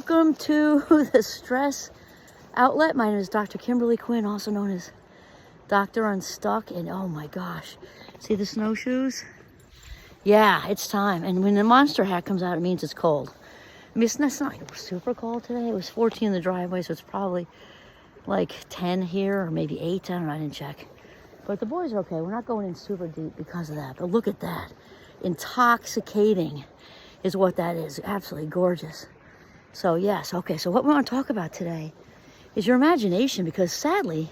Welcome to the Stress Outlet. My name is Dr. Kimberly Quinn, also known as Dr. Unstuck. And oh my gosh, see the snowshoes? Yeah, it's time. And when the monster hat comes out, it means it's cold. I mean, it's not super cold today. It was 14 in the driveway, so it's probably like 10 here or maybe 8. I don't know, I didn't check. But the boys are okay. We're not going in super deep because of that. But look at that. Intoxicating is what that is. Absolutely gorgeous. So yes, okay, so what we want to talk about today is your imagination, because sadly,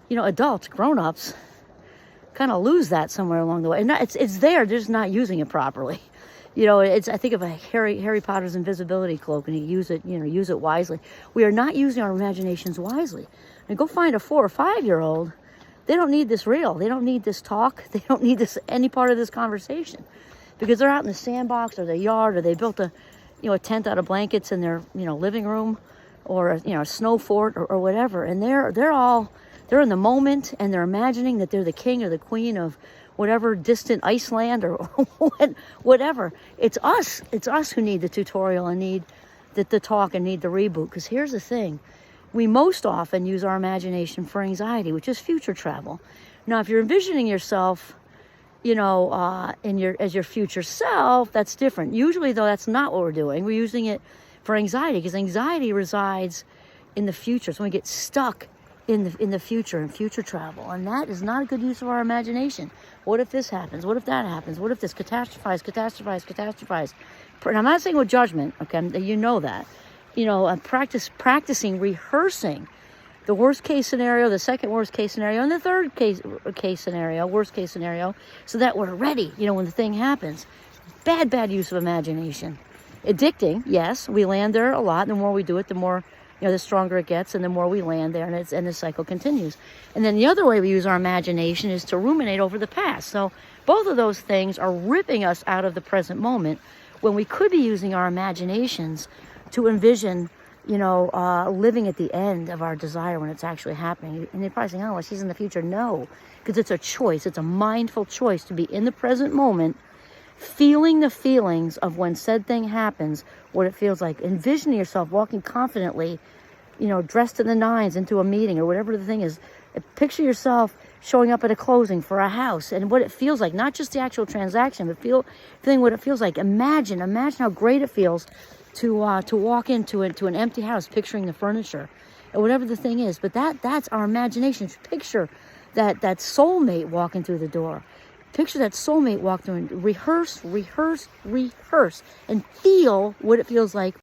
you know, adults, grown-ups, kind of lose that somewhere along the way. And it's there, they're just not using it properly. You know, I think of a Harry Potter's invisibility cloak, and you use it wisely. We are not using our imaginations wisely. And go find a 4 or 5-year-old. They don't need this reel. They don't need this talk. They don't need any part of this conversation, because they're out in the sandbox or their yard, or they built a tent out of blankets in their, living room, or a snow fort or whatever. And they're in the moment, and they're imagining that they're the king or the queen of whatever distant Iceland or whatever. It's us who need the tutorial and need the talk and need the reboot. Because here's the thing. We most often use our imagination for anxiety, which is future travel. Now, if you're envisioning yourself, as your future self, that's different. Usually, though, that's not what we're doing. We're using it for anxiety, because anxiety resides in the future. So we get stuck in the future and future travel, and that is not a good use of our imagination. What if this happens? What if that happens? What if this catastrophize? And I'm not saying with judgment, okay? You know that. Practicing, rehearsing the worst case scenario, the second worst case scenario, and the third worst case scenario, so that we're ready, when the thing happens. Bad use of imagination. Addicting, yes, we land there a lot. The more we do it, the more, the stronger it gets, and the more we land there, and the cycle continues. And then the other way we use our imagination is to ruminate over the past. So both of those things are ripping us out of the present moment, when we could be using our imaginations to envision living at the end of our desire when it's actually happening. And you're probably saying, oh, well, she's in the future. No, because it's a choice. It's a mindful choice to be in the present moment, feeling the feelings of when said thing happens, what it feels like. Envisioning yourself walking confidently, dressed to the nines into a meeting or whatever the thing is. Picture yourself showing up at a closing for a house and what it feels like, not just the actual transaction, but feeling what it feels like. Imagine how great it feels to walk into an empty house, picturing the furniture or whatever the thing is. But that's our imagination. Picture that soulmate walking through the door. Picture that soulmate walk through, and rehearse, and feel what it feels like